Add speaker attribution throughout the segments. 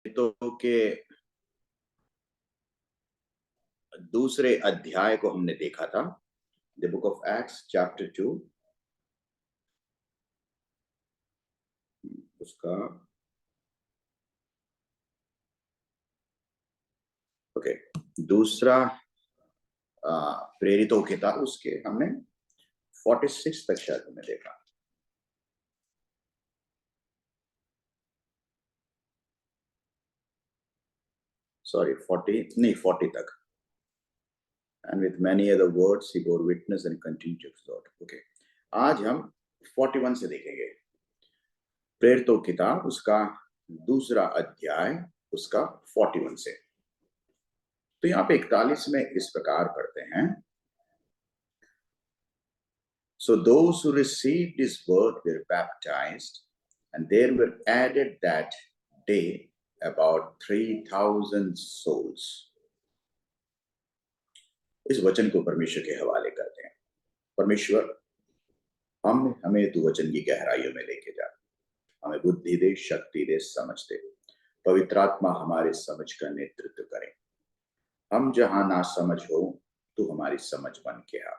Speaker 1: तो के दूसरे अध्याय को हमने देखा था, the book of acts chapter 2, उसका ओके दूसरा प्रेरितों के था, उसके हमने 46 तक शायद हमने देखा। सॉरी 40 नहीं 40 तक। And with many other words he bore witness and continued to exhort. Okay, आज हम 41 से देखेंगे, प्रेरितों की किताब उसका दूसरा अध्याय उसका 41 से। तो यहाँ पे 41 में इस प्रकार पढ़ते हैं, So those who received his word were baptized, and there were added that day about 3,000 souls. इस वचन को परमेश्वर के हवाले करते हैं। परमेश्वर हमें तू वचन की गहराइयों में लेके जा, हमें बुद्धि दे, शक्ति दे, समझ दे। पवित्र आत्मा हमारे समझ का नेतृत्व करे। हम जहां ना समझ हो तू हमारी समझ बन के आ,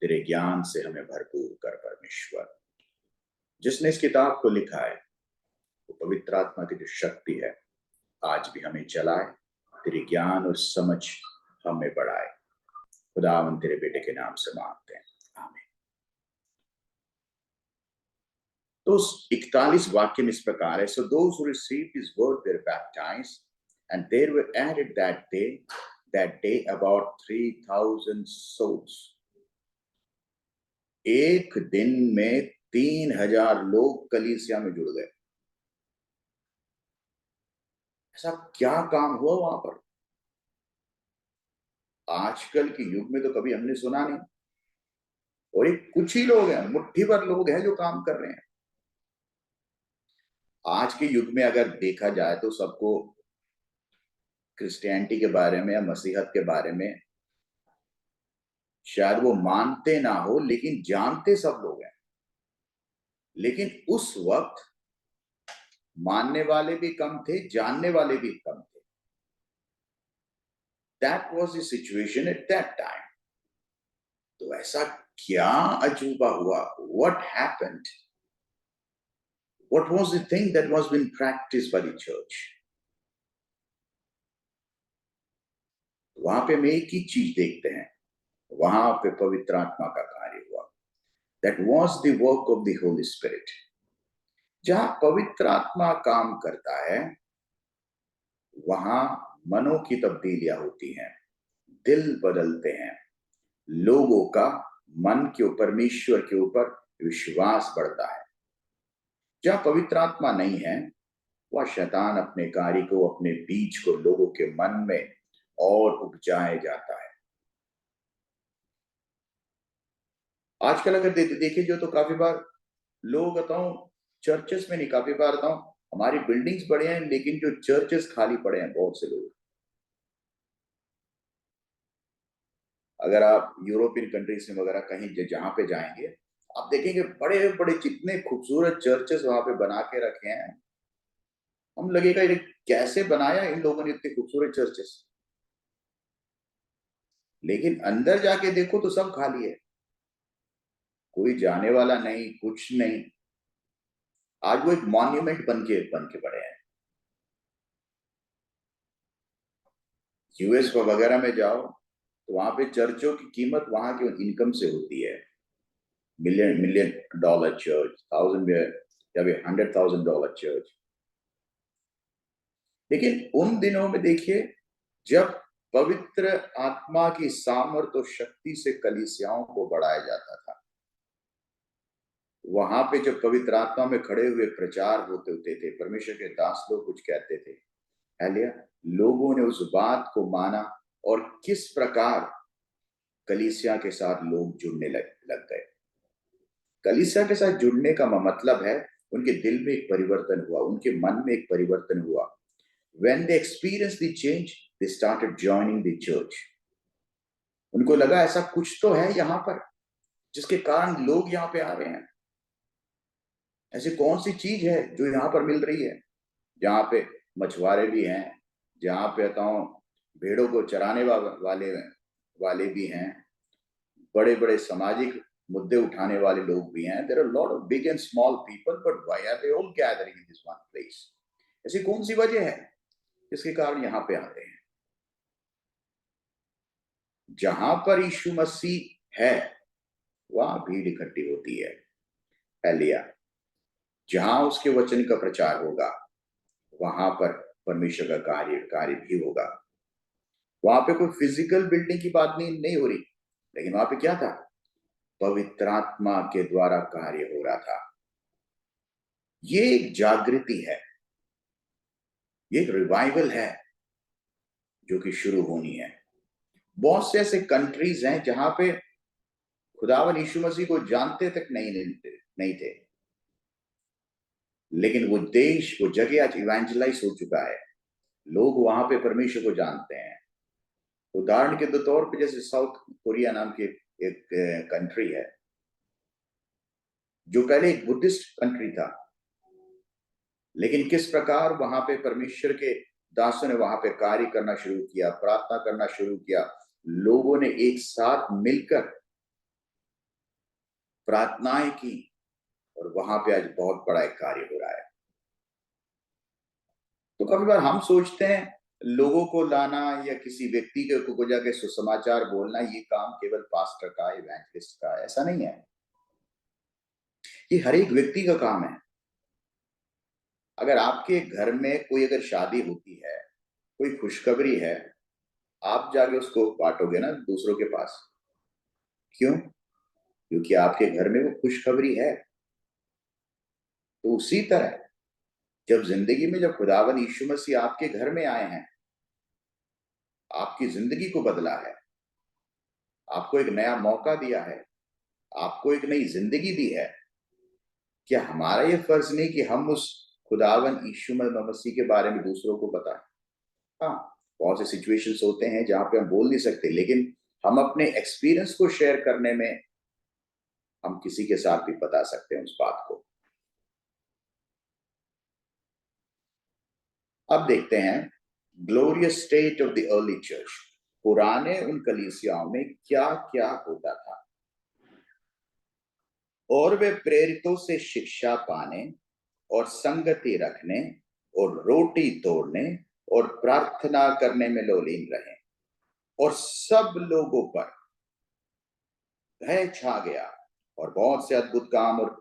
Speaker 1: तेरे ज्ञान से हमें भरपूर कर परमेश्वर। जिसने इस किताब को लिखा है वो पवित्र आत्मा की जो शक्ति है आज भी हमें चलाए, तेरे ज्ञान और समझ हमें बढ़ाए। खुदावन तेरे बेटे के नाम से मांगते हैं, आमीन। तो 41 वाक्य में इस प्रकार है, So those who received his word were baptized, and there were added that day about 3,000 souls. एक दिन में 3,000 लोग कलीसिया में जुड़ गए। ऐसा क्या काम हुआ वहां पर? आजकल के युग में तो कभी हमने सुना नहीं, और एक कुछ ही लोग हैं, मुट्ठी भर लोग हैं जो काम कर रहे हैं। आज के युग में अगर देखा जाए तो सबको क्रिश्चियनिटी के बारे में या मसीहत के बारे में शायद वो मानते ना हो, लेकिन जानते सब लोग हैं। लेकिन उस वक्त मानने वाले भी कम थे, जानने वाले भी कम थे। That was the situation at that time. तो ऐसा क्या अजूबा हुआ? What happened? What was the thing that was being practiced by the church? वहां पे हम एक ही चीज देखते हैं, वहां पे पवित्र आत्मा का कार्य हुआ। That was the work of the Holy Spirit. जहां पवित्र आत्मा काम करता है वहां मनों की तब्दीलियां होती हैं, दिल बदलते हैं, लोगों का मन के ऊपर, परमेश्वर के ऊपर विश्वास बढ़ता है। जहां पवित्र आत्मा नहीं है वह शैतान अपने कार्य को, अपने बीज को लोगों के मन में और उपजाया जाता है। आजकल अगर देखे जो तो काफी बार लोग बताऊं, चर्चेस में नहीं, काफी बार बताऊं हमारी बिल्डिंग्स बड़े हैं लेकिन जो चर्चेस खाली पड़े हैं बहुत से लोग। अगर आप यूरोपियन कंट्रीज में वगैरह कहीं जहां पे जाएंगे आप देखेंगे बड़े बड़े कितने खूबसूरत चर्चेस वहां पे बना के रखे हैं। हम लगेगा ये कैसे बनाया इन लोगों ने इतने खूबसूरत चर्चेस, लेकिन अंदर जाके देखो तो सब खाली है, कोई जाने वाला नहीं, कुछ नहीं। आज वो एक मॉन्यूमेंट बन के पड़े हैं। यूएस वगैरह में जाओ तो वहां पे चर्चों की कीमत वहां की इनकम से होती है। Million million dollar church, thousand या $100,000 चर्च। लेकिन उन दिनों में देखिए जब पवित्र आत्मा की सामर्थ और शक्ति से कलीसियाओं को बढ़ाया जाता था, वहां पे जब पवित्र आत्मा में खड़े हुए प्रचार होते थे, परमेश्वर के दास लोग कुछ कहते थे, हालेलुया, लोगों ने उस बात को माना और किस प्रकार कलीसिया के साथ लोग जुड़ने लग गए। कलीसिया के साथ जुड़ने का मतलब है उनके दिल में एक परिवर्तन हुआ, उनके मन में एक परिवर्तन हुआ। When they experienced the change, they started joining the church. उनको लगा ऐसा कुछ तो है यहाँ पर जिसके कारण लोग यहाँ पे आ रहे हैं। ऐसी कौन सी चीज है जो यहाँ पर मिल रही है जहाँ पे मछुआरे भी हैं, जहां पे बताऊं भेड़ों को चराने वाले वाले भी हैं, बड़े बड़े सामाजिक मुद्दे उठाने वाले लोग भी हैं। There are lot of big and small people, but why are they all gathering in this one place? ऐसी कौन सी वजह है जिसके कारण यहाँ पे आते हैं? जहां पर यीशु मसीह है वहां भीड़ इकट्ठी होती है। एलिया, जहां उसके वचन का प्रचार होगा वहां पर परमेश्वर का कार्य भी होगा। वहां पे कोई फिजिकल बिल्डिंग की बात नहीं हो रही, लेकिन वहां पे क्या था? पवित्र आत्मा के द्वारा कार्य हो रहा था। ये एक जागृति है, ये एक रिवाइवल है जो कि शुरू होनी है। बहुत से ऐसे कंट्रीज हैं जहां पे खुदावन यीशु मसीह को जानते तक नहीं थे, लेकिन वो देश, वो जगह आज इवेंजलाइज हो चुका है। लोग वहां पे परमेश्वर को जानते हैं। उदाहरण के तौर पे जैसे साउथ कोरिया नाम की एक कंट्री है, जो पहले एक बुद्धिस्ट कंट्री था, लेकिन किस प्रकार वहां पे परमेश्वर के दासों ने वहां पे कार्य करना शुरू किया, प्रार्थना करना शुरू किया। लोगों ने एक साथ मिलकर प्रार्थनाएं की और वहां पे आज बहुत बड़ा एक कार्य हो रहा है। तो काफी बार हम सोचते हैं लोगों को लाना या किसी व्यक्ति के को जाके सुसमाचार बोलना ये काम केवल पास्टर का, इवेंजलिस्ट का, ऐसा नहीं है। ये हर एक व्यक्ति का काम है। अगर आपके घर में कोई अगर शादी होती है, कोई खुशखबरी है, आप जाके उसको बांटोगे ना दूसरों के पास। क्यों? क्योंकि आपके घर में वो खुशखबरी है। तो उसी तरह जब जिंदगी में जब खुदावन यीशु मसीह आपके घर में आए हैं, आपकी जिंदगी को बदला है, आपको एक नया मौका दिया है, आपको एक नई जिंदगी दी है, क्या हमारा ये फर्ज नहीं कि हम उस खुदावन यीशु मसीह के बारे में दूसरों को बताएं? हाँ, बहुत से सिचुएशंस होते हैं जहां पे हम बोल नहीं सकते, लेकिन हम अपने एक्सपीरियंस को शेयर करने में हम किसी के साथ भी बता सकते हैं उस बात को। अब देखते हैं glorious state of the early church. पुराने उन कलीसियाओं में क्या क्या होता था। और वे प्रेरितों से शिक्षा पाने और संगति रखने और रोटी तोड़ने और प्रार्थना करने में लोलीन रहे, और सब लोगों पर भय छा गया, और बहुत से अद्भुत काम और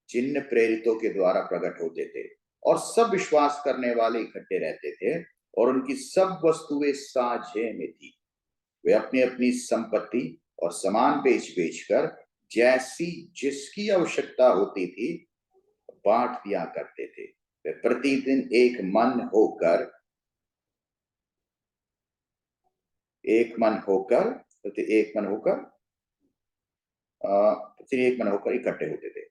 Speaker 1: चिन्ह प्रेरितों के द्वारा प्रकट होते थे, और सब विश्वास करने वाले इकट्ठे रहते थे, और उनकी सब वस्तुएं साझे में थी। वे अपनी अपनी संपत्ति और सामान बेच बेच कर जैसी जिसकी आवश्यकता होती थी बांट दिया करते थे। वे प्रतिदिन एक मन होकर एक मन होकर इकट्ठे होते थे।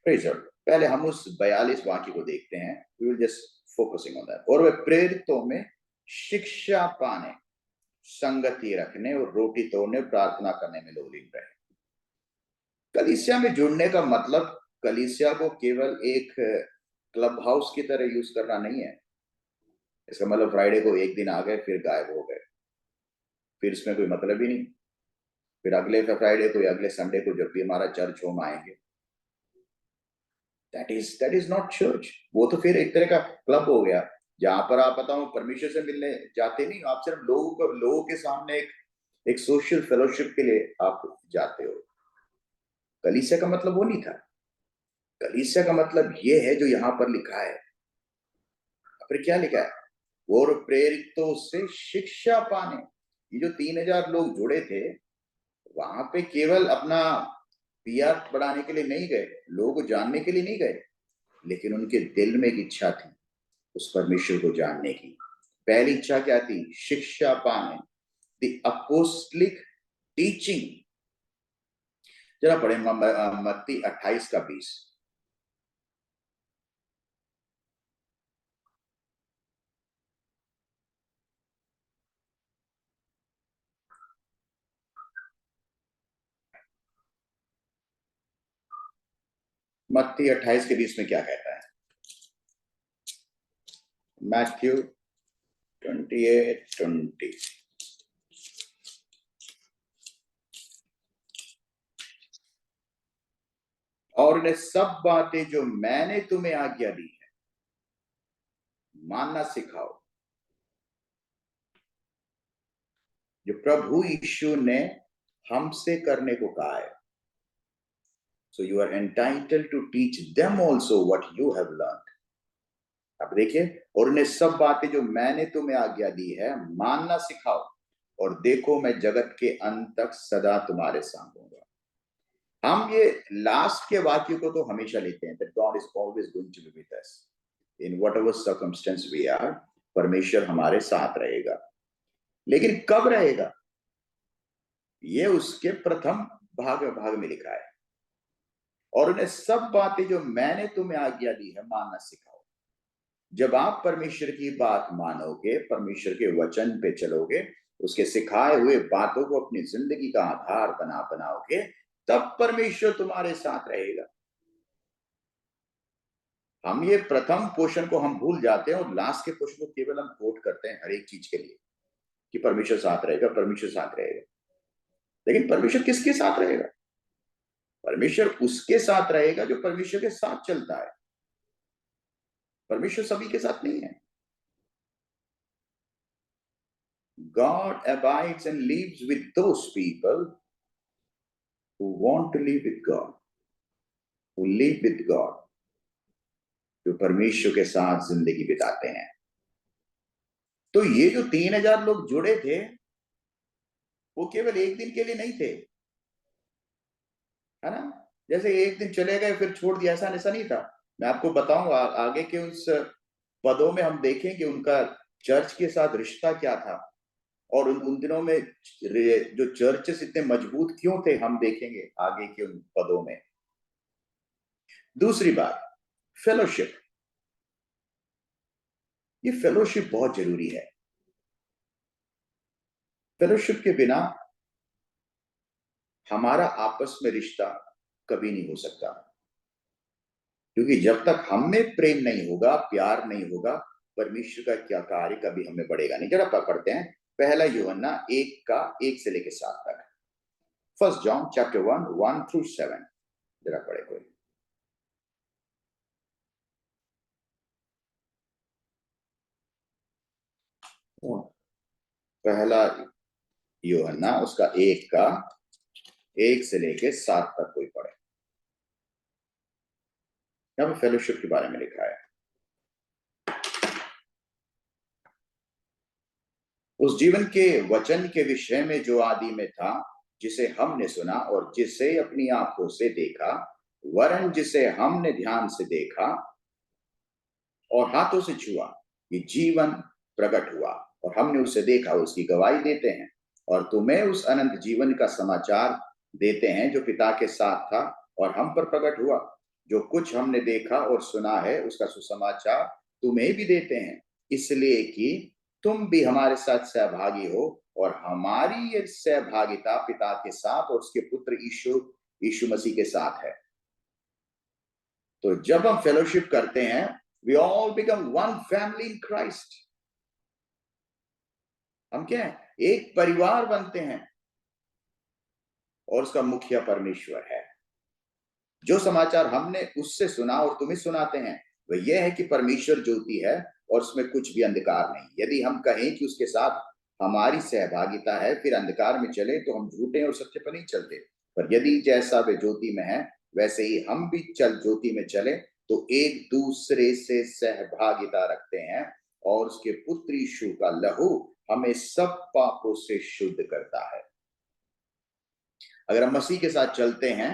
Speaker 1: Praise lord. पहले हम उस 42 वाक्य को देखते हैं। We will just focusing on that. और वे प्रेरितों में शिक्षा पाने, संगति रखने और रोटी तोड़ने, प्रार्थना करने में लोलीन रहे। कलीसिया में जुड़ने का मतलब कलीसिया को केवल एक क्लब हाउस की तरह यूज करना नहीं है। इसका मतलब फ्राइडे को एक दिन आ गए फिर गायब हो गए, फिर इसमें कोई मतलब ही नहीं। फिर अगले फ्राइडे को या अगले संडे को जब भी हमारा चर्च होम आएंगे, दैट इज नॉट चर्च। वो तो फिर एक तरह का क्लब हो गया, जहां पर आप बताओ परमेश्वर से मिलने जाते नहीं, आप सिर्फ लोगों के सामने एक सोशल फेलोशिप के लिए आप जाते हो। कलीसिया का मतलब वो नहीं था। कलीसिया का मतलब ये है जो यहाँ पर लिखा है। फिर क्या लिखा है? और प्रेरितों से शिक्षा पाने। ये जो 3,000 लोग जुड़े थे, वहां पे केवल अपना पीआर बढ़ाने के लिए नहीं गए, लोगों को जानने के लिए नहीं गए, लेकिन उनके दिल में एक इच्छा थी उस परमेश्वर को जानने की। पहली इच्छा क्या थी? शिक्षा पाने, द अपोस्टलिक टीचिंग। जरा पढ़े मत्ती 28 का 20। मत्ती 28 के 20 में क्या कहता है? मैथ्यू 28:20। और उन्हें सब बातें जो मैंने तुम्हें आज्ञा दी है मानना सिखाओ। जो प्रभु यीशु ने हमसे करने को कहा है, so you are entitled to teach them also what you have learn. अब देखिए, और उन्हें सब बातें जो मैंने तुम्हें आज्ञा दी है मानना सिखाओ, और देखो मैं जगत के अंत तक सदा तुम्हारे साथ हूंगा। हम ये लास्ट के वाक्य को तो हमेशा लेते हैं, that God is always going to be with us in whatever circumstance we are। परमेश्वर हमारे साथ रहेगा, लेकिन कब रहेगा ये उसके प्रथम भाग में लिखा है। और उन्हें सब बातें जो मैंने तुम्हें आज्ञा दी है मानना सिखाओ। जब आप परमेश्वर की बात मानोगे, परमेश्वर के वचन पे चलोगे, उसके सिखाए हुए बातों को अपनी जिंदगी का आधार बनाओगे, तब परमेश्वर तुम्हारे साथ रहेगा। हम ये प्रथम पोर्शन को हम भूल जाते हैं और लास्ट के पोर्शन को केवल हम कोट करते हैं हर एक चीज के लिए कि परमेश्वर साथ रहेगा, परमेश्वर साथ रहेगा। लेकिन परमेश्वर किसके साथ रहेगा? परमेश्वर उसके साथ रहेगा जो परमेश्वर के साथ चलता है। परमेश्वर सभी के साथ नहीं है। God abides and lives with those people who want to live with God, who live with God, जो परमेश्वर के साथ जिंदगी बिताते हैं। तो ये जो 3000 लोग जुड़े थे, वो केवल एक दिन के लिए नहीं थे, है ना? जैसे एक दिन चले गए फिर छोड़ दिया, ऐसा नहीं था। मैं आपको बताऊंगा आगे के उस पदों में हम देखें कि उनका चर्च के साथ रिश्ता क्या था, और उन दिनों में जो चर्चेस इतने मजबूत क्यों थे, हम देखेंगे आगे के उन पदों में। दूसरी बात, फेलोशिप। ये फेलोशिप बहुत जरूरी है। फेलोशिप के बिना हमारा आपस में रिश्ता कभी नहीं हो सकता, क्योंकि जब तक हम में प्रेम नहीं होगा, प्यार नहीं होगा, परमेश्वर का क्या कार्य कभी हमें बढ़ेगा नहीं। जरा पढ़ते हैं पहला यूहन्ना 1 से लेकर 7 तक। 1 John chapter 1 through 7। जरा पढ़े कोई। पहला यूहन्ना उसका 1 से लेकर 7 तक कोई पढ़े। यहाँ पे फेलोशिप के बारे में लिखा है। उस जीवन के वचन के विषय में जो आदि में था, जिसे हमने सुना और जिसे अपनी आंखों से देखा, वरन जिसे हमने ध्यान से देखा और हाथों से छुआ, ये जीवन प्रकट हुआ और हमने उसे देखा, उसकी गवाही देते हैं। और तुम्हें उस अनंत जीवन का समाचार देते हैं जो पिता के साथ था और हम पर प्रकट हुआ। जो कुछ हमने देखा और सुना है उसका सुसमाचार तुम्हें भी देते हैं, इसलिए कि तुम भी हमारे साथ सहभागी हो, और हमारी ये सहभागिता पिता के साथ और उसके पुत्र यीशु मसीह के साथ है। तो जब हम फेलोशिप करते हैं, we all become one family in Christ। हम क्या है? एक परिवार बनते हैं, और उसका मुखिया परमेश्वर है। जो समाचार हमने उससे सुना और तुम्हें सुनाते हैं वह यह है कि परमेश्वर ज्योति है और उसमें कुछ भी अंधकार नहीं। यदि हम कहें कि उसके साथ हमारी सहभागिता है, फिर अंधकार में चले, तो हम झूठे और सत्य पर नहीं चलते। पर यदि जैसा वे ज्योति में है वैसे ही हम भी ज्योति में चले, तो एक दूसरे से सहभागिता रखते हैं, और उसके पुत्र यीशु का लहू हमें सब पापों से शुद्ध करता है। अगर हम मसीह के साथ चलते हैं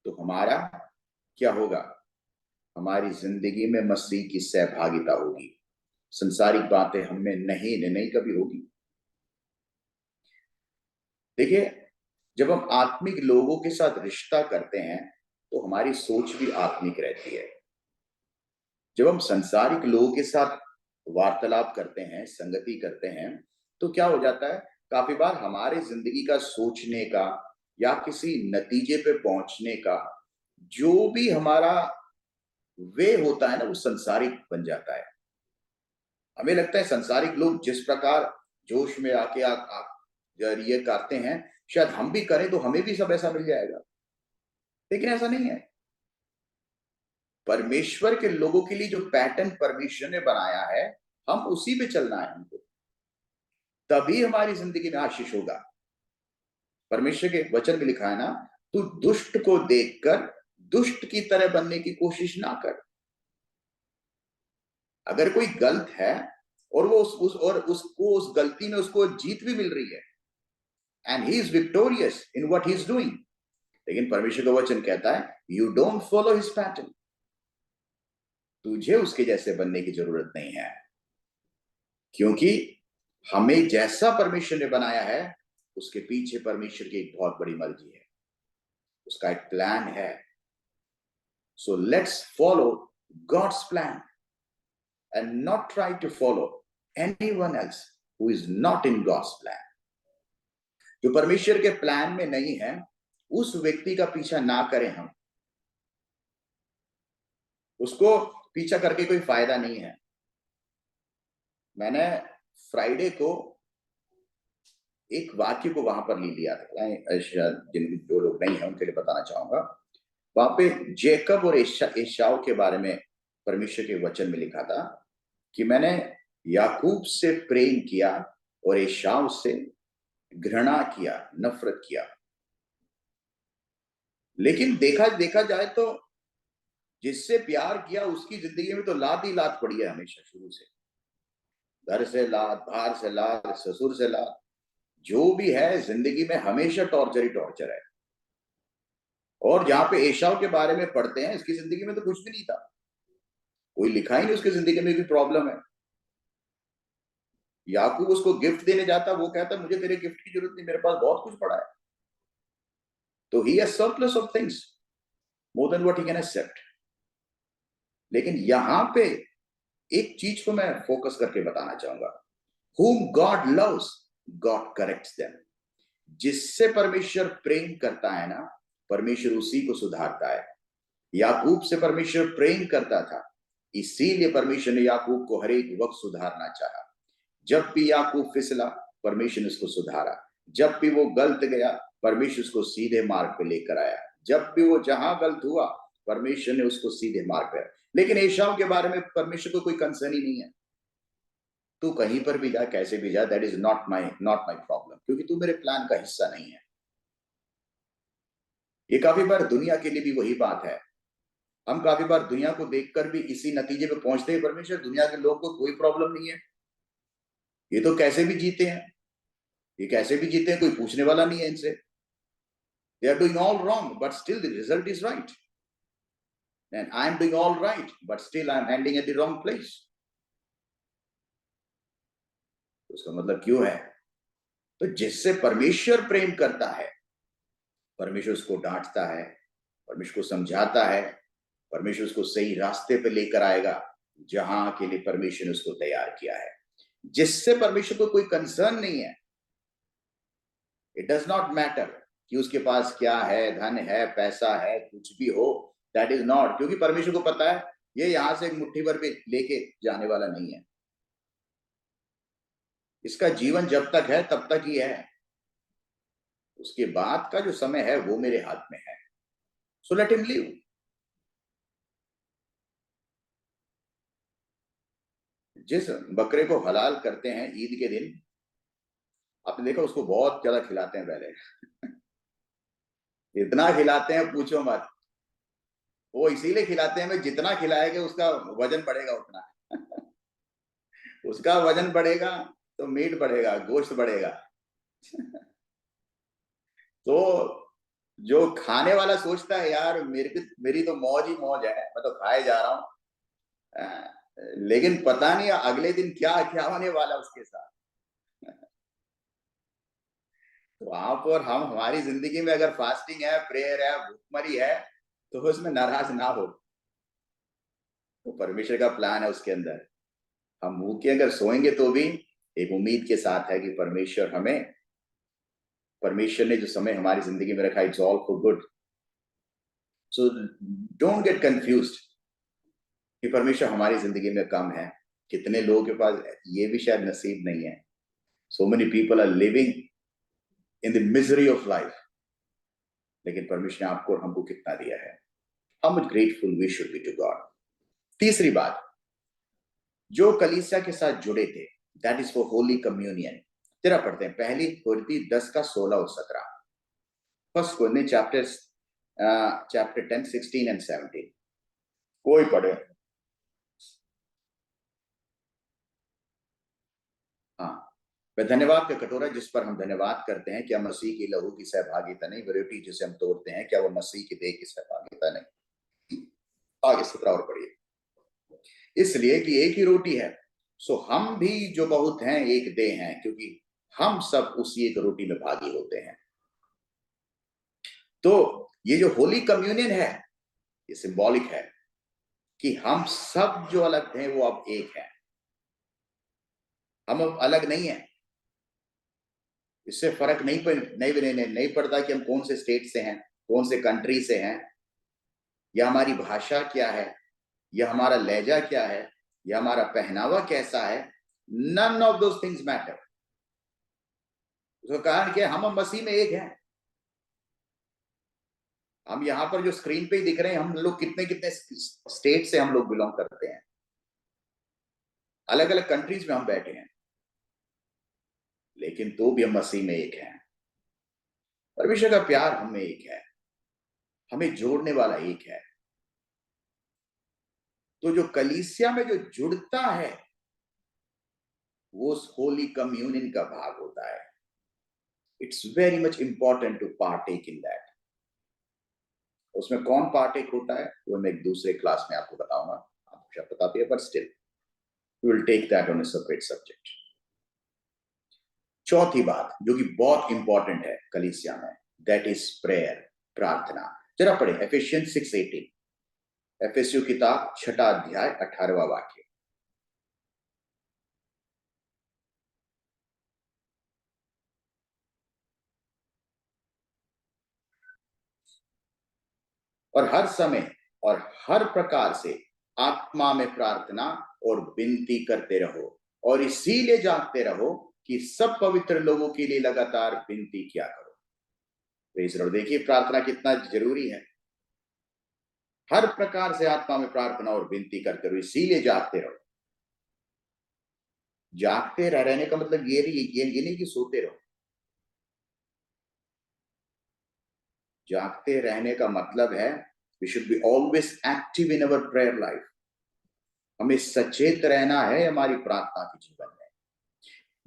Speaker 1: तो हमारा क्या होगा? हमारी जिंदगी में मसीह की सहभागिता होगी। संसारिक बातें हमें नहीं कभी होगी। देखिए, जब हम आत्मिक लोगों के साथ रिश्ता करते हैं तो हमारी सोच भी आत्मिक रहती है। जब हम संसारिक लोगों के साथ वार्तालाप करते हैं, संगति करते हैं, तो क्या हो जाता है, काफी बार हमारे जिंदगी का सोचने का या किसी नतीजे पे पहुंचने का जो भी हमारा वे होता है ना, वो संसारिक बन जाता है। हमें लगता है संसारिक लोग जिस प्रकार जोश में आके ये करते हैं, शायद हम भी करें तो हमें भी सब ऐसा मिल जाएगा, लेकिन ऐसा नहीं है। परमेश्वर के लोगों के लिए जो पैटर्न परमेश्वर ने बनाया है, हम उसी पे चलना है हमको, तभी हमारी जिंदगी में आशीष होगा। परमेश्वर के वचन में लिखा है ना, तू दुष्ट को देखकर दुष्ट की तरह बनने की कोशिश ना कर। अगर कोई गलत है और वो उसको उस गलती में उसको जीत भी मिल रही है, and he is victorious in what he is doing, लेकिन परमेश्वर का वचन कहता है you don't follow his pattern. तुझे उसके जैसे बनने की जरूरत नहीं है, क्योंकि हमें जैसा परमेश्वर ने बनाया है उसके पीछे परमेश्वर की एक बहुत बड़ी मर्जी है, उसका एक प्लान है। So let's follow God's plan and not try to follow anyone else who is not in God's plan. जो परमेश्वर के प्लान में नहीं है उस व्यक्ति का पीछा ना करें हम, उसको पीछा करके कोई फायदा नहीं है। मैंने फ्राइडे को एक वाक्य को वहां पर ले लिया था, जिन जो लोग नहीं है उनके लिए बताना चाहूंगा। वहां पे जेकब और एशाव के बारे में परमेश्वर के वचन में लिखा था कि मैंने याकूब से प्रेम किया और एशाव से घृणा किया, नफरत किया। लेकिन देखा जाए तो जिससे प्यार किया उसकी जिंदगी में तो लात ही लात पड़ी है हमेशा, शुरू से। घर से लात, बाहर से लात, ससुर से लात, जो भी है जिंदगी में हमेशा टॉर्चर ही टॉर्चर है। और जहां पे एशाव के बारे में पढ़ते हैं, इसकी जिंदगी में तो कुछ भी नहीं था, कोई लिखा ही नहीं उसकी जिंदगी में कोई प्रॉब्लम है। याकूब उसको गिफ्ट देने जाता, वो कहता मुझे तेरे गिफ्ट की जरूरत नहीं, मेरे पास बहुत कुछ पड़ा है। तो he has surplus of things more than what he can accept. लेकिन यहां पे एक चीज को मैं फोकस करके बताना चाहूंगा, whom God loves, God corrects them। जिससे परमेश्वर प्रेम करता है ना, परमेश्वर उसी को सुधारता है। याकूब से परमेश्वर प्रेम करता था, इसीलिए परमेश्वर ने याकूब को हर एक वक्त सुधारना चाहा। जब भी याकूब फिसला, परमेश्वर ने उसको सुधारा। जब भी वो गलत गया, परमेश्वर उसको सीधे मार्ग पे लेकर आया। जब भी वो जहां गलत हुआ, परमेश्वर ने उसको सीधे मार्ग पे। लेकिन एशाव के बारे में परमेश्वर को कोई कंसर्न ही नहीं है। तू कहीं पर भी जा, कैसे भी जा, that is not my problem, क्योंकि तू मेरे प्लान का हिस्सा नहीं है। ये काफी बार दुनिया के लिए भी वही बात है। हम काफी बार दुनिया को देखकर भी इसी नतीजे पे पहुंचते हैं, परमेश्वर दुनिया के लोग को कोई प्रॉब्लम नहीं है, ये तो कैसे भी जीते हैं, ये कैसे भी जीते हैं, कोई पूछने वाला नहीं है इनसे। They are doing all wrong but still the result is right, and I am doing all right but still I am ending at the wrong place. उसका मतलब क्यों है? तो जिससे परमेश्वर प्रेम करता है, परमेश्वर उसको डांटता है, परमेश्वर को समझाता है, परमेश्वर उसको सही रास्ते पे लेकर आएगा जहां के लिए परमेश्वर ने उसको तैयार किया है। जिससे परमेश्वर को कोई कंसर्न नहीं है। इट डज नॉट मैटर कि उसके पास क्या है, धन है, पैसा है, कुछ भी हो, दैट इज नॉट, क्योंकि परमेश्वर को पता है ये यहां से एक मुट्ठी भर भी लेके जाने वाला नहीं है। इसका जीवन जब तक है तब तक ही है, उसके बाद का जो समय है वो मेरे हाथ में है। So let him live. जिस बकरे को हलाल करते हैं ईद के दिन, आपने देखा उसको बहुत ज्यादा खिलाते हैं पहले, इतना खिलाते हैं पूछो मत। वो इसीलिए खिलाते हैं, जितना खिलाएंगे उसका वजन बढ़ेगा उतना। उसका वजन बढ़ेगा तो मीट बढ़ेगा, गोश्त बढ़ेगा। तो जो खाने वाला सोचता है यार मेरी तो मौज ही मौज है, मैं तो खाए जा रहा हूँ, लेकिन पता नहीं अगले दिन क्या क्या होने वाला उसके साथ। तो आप और हम, हमारी जिंदगी में अगर फास्टिंग है, प्रेयर है, भूखमरी है, तो उसमें नाराज ना हो। तो परमेश्वर का प्लान है उसके अंदर। हम भूखे अगर सोएंगे तो भी एक उम्मीद के साथ है कि परमेश्वर ने जो समय हमारी जिंदगी में रखा, it's all for good. So don't get confused कि परमेश्वर हमारी जिंदगी में कम है। कितने लोगों के पास ये भी शायद नसीब नहीं है। So many people are living in the misery of life, लेकिन परमेश्वर ने आपको और हमको कितना दिया है। How much grateful we should be to God. तीसरी बात, जो कलीसिया के साथ जुड़े थे, that is for holy communion. जरा पढ़ते हैं पहली कुरिन्ती 10 का 16 और 17। फर्स्ट कुरिन्ती चैप्टर 10, 16 एंड 17। कोई पढ़े। हाँ, वह धन्यवाद का कटोरा जिस पर हम धन्यवाद करते हैं, क्या मसीह की लहू की सहभागिता नहीं? वह रोटी जिसे हम तोड़ते हैं, क्या वो मसीह की देह की सहभागिता नहीं? आगे 17 और पढ़िए। इसलिए कि एक ही रोटी है, सो हम भी जो बहुत हैं एक देह हैं, क्योंकि हम सब उसी एक रोटी में भागी होते हैं। तो ये जो होली कम्युनियन है, ये सिंबॉलिक है कि हम सब जो अलग थे वो अब एक हैं। हम अब अलग नहीं हैं। इससे फर्क नहीं पड़ता कि हम कौन से स्टेट से हैं, कौन से कंट्री से हैं, या हमारी भाषा क्या है, या हमारा लहजा क्या है, या हमारा पहनावा कैसा है। None of those things matter. उसका कारण क्या है? हम मसीह में एक हैं। हम यहां पर जो स्क्रीन पे ही दिख रहे हैं, हम लोग कितने कितने स्टेट से हम लोग बिलोंग करते हैं, अलग अलग कंट्रीज में हम बैठे हैं, लेकिन तो भी हम मसीह में एक हैं। परमेश्वर का प्यार हमें एक है, हमें जोड़ने वाला एक है। तो जो कलीसिया में जो जुड़ता है वो उस होली कम्युनियन का भाग होता है। It's very much important to partake in that. उसमें कौन पार्टेक होता है वो मैं एक दूसरे क्लास में आपको बताऊंगा, आपको शायद पता भी है, but still we will take that on a separate subject. चौथी बात जो कि बहुत इंपॉर्टेंट है कलीसिया में, दैट इज प्रेयर, प्रार्थना। जरा पढ़े एफिशियंस 6:18, एफएसयू किताब 6 अध्याय 18वां वाक्य। और हर समय और हर प्रकार से आत्मा में प्रार्थना और विनती करते रहो, और इसीलिए जागते रहो कि सब पवित्र लोगों के लिए लगातार विनती किया करो। तो इस देखिए प्रार्थना कितना जरूरी है। हर प्रकार से आत्मा में प्रार्थना और विनती करते रहो, इसीलिए जागते रहो। जागते रहने का मतलब ये नहीं कि सोते रहो। जागते रहने का मतलब है we should be always active in our prayer life. हमें सचेत रहना है हमारी प्रार्थना के जीवन में।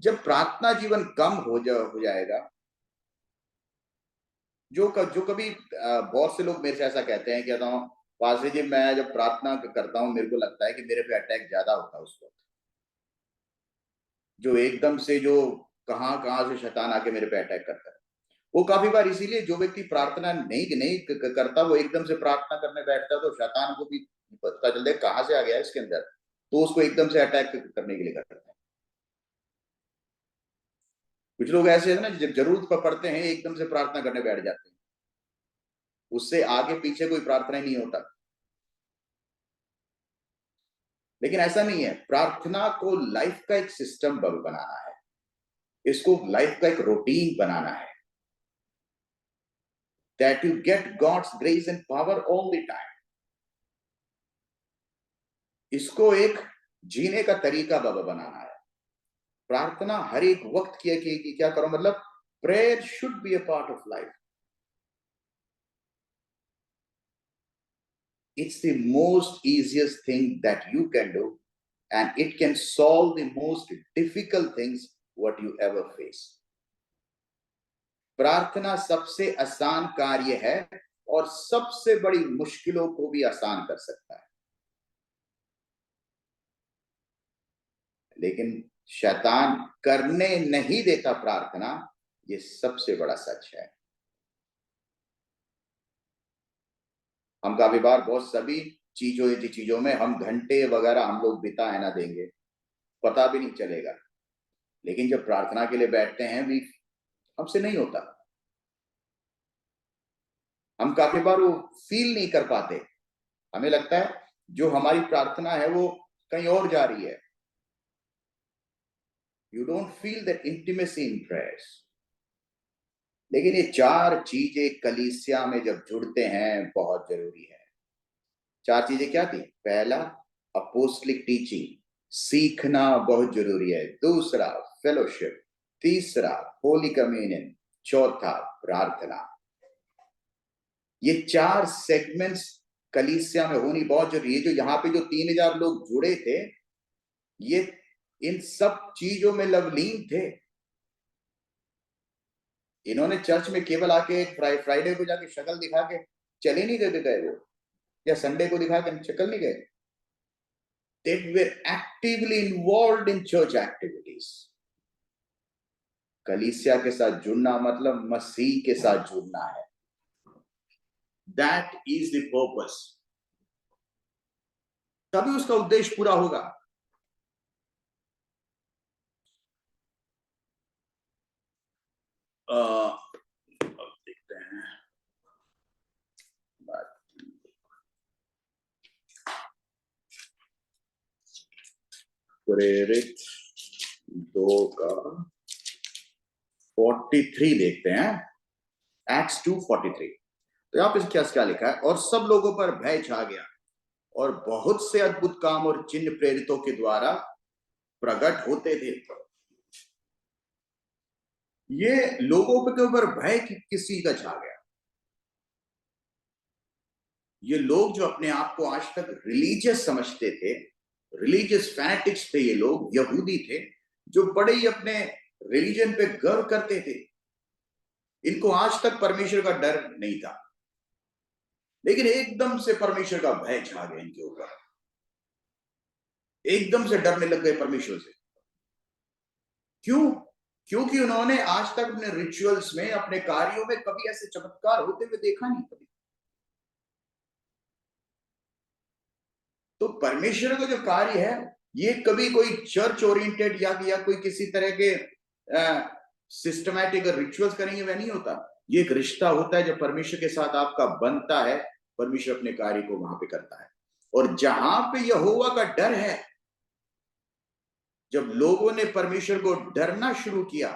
Speaker 1: जब प्रार्थना जीवन कम हो जाएगा, जो कभी बहुत से लोग मेरे से ऐसा कहते हैं, कहता हूँ पास्टर जी मैं जब प्रार्थना करता हूँ मेरे को लगता है कि मेरे पे अटैक ज्यादा होता है उस वक्त। जो एकदम से जो कहां कहां से शैतान आके मेरे पे अटैक करता है, वो काफी बार इसीलिए जो व्यक्ति प्रार्थना नहीं करता वो एकदम से प्रार्थना करने बैठता है, तो शैतान को भी पता चलता है कहां से आ गया इसके अंदर, तो उसको एकदम से अटैक करने के लिए करता है। कुछ लोग ऐसे है ना, जब जरूरत पर पड़ते हैं एकदम से प्रार्थना करने बैठ जाते हैं, उससे आगे पीछे कोई प्रार्थना ही नहीं होता। लेकिन ऐसा नहीं है। प्रार्थना को लाइफ का एक सिस्टम बनाना है, इसको लाइफ का एक रूटीन बनाना है, that you get God's grace and power all the time। इसको एक जीने का तरीका बनाना है। प्रार्थना हर एक वक्त किया कि क्या करो, मतलब prayer should be a part of life. It's the most easiest thing that you can do, and it can solve the most difficult things what you ever face। प्रार्थना सबसे आसान कार्य है और सबसे बड़ी मुश्किलों को भी आसान कर सकता है। लेकिन शैतान करने नहीं देता प्रार्थना, ये सबसे बड़ा सच है। हम काफी बार बहुत सभी चीजों में हम घंटे वगैरह हम लोग बिता है ना देंगे, पता भी नहीं चलेगा। लेकिन जब प्रार्थना के लिए बैठते हैं भी हमसे नहीं होता। हम काफी बार वो फील नहीं कर पाते। हमें लगता है जो हमारी प्रार्थना है वो कहीं और जा रही है, You don't feel that intimacy in prayers. लेकिन ये चार चीजें कलीसिया में जब जुड़ते हैं बहुत जरूरी है। चार चीजें क्या थी? पहला, अपोस्टलिक टीचिंग, सीखना बहुत जरूरी है। दूसरा, फेलोशिप। तीसरा, होली कम्युनियन। चौथा, प्रार्थना। ये चार सेगमेंट्स कलीसिया में होनी बहुत जरूरी है। जो यहाँ पे जो 3000 लोग जुड़े थे, ये इन सब चीजों में लवलीन थे। इन्होंने चर्च में केवल आके फ्राइडे को जाके शक्ल दिखा के चले नहीं गए वो, या संडे को दिखा के शक्ल नहीं गए। They were actively involved in church activities. कलीसिया के साथ जुड़ना मतलब मसीह के साथ जुड़ना है। That is the purpose. तभी उसका उद्देश्य पूरा होगा। अब देखते हैं प्रेरित 2 का 43 देखते हैं। एक्ट्स 2:43। तो यहाँ पे क्या लिखा है? और सब लोगों पर भय छा गया और बहुत से अद्भुत काम और चिन्ह प्रेरितों के द्वारा प्रकट होते थे। ये लोगों के ऊपर भय किसी का छा गया। ये लोग जो अपने आप को आज तक रिलीजियस समझते थे, रिलीजियस फैनेटिक्स थे, ये लोग यहूदी थे जो बड़े ही अपने रिलीजन पे गर्व करते थे। इनको आज तक परमेश्वर का डर नहीं था, लेकिन एकदम से परमेश्वर का भय छा गया इनके ऊपर। एकदम से डरने लग गए परमेश्वर से। क्यों? क्योंकि उन्होंने आज तक अपने रिचुअल्स में, अपने कार्यों में कभी ऐसे चमत्कार होते हुए देखा नहीं कभी। तो परमेश्वर का जो कार्य है, ये कभी कोई चर्च ओरिएंटेड या कोई किसी तरह के सिस्टमैटिक रिचुअल्स करेंगे वह नहीं होता। ये एक रिश्ता होता है जब परमेश्वर के साथ आपका बनता है, परमेश्वर अपने कार्य को वहां पे करता है। और जहां पे यहोवा का डर है, जब लोगों ने परमेश्वर को डरना शुरू किया,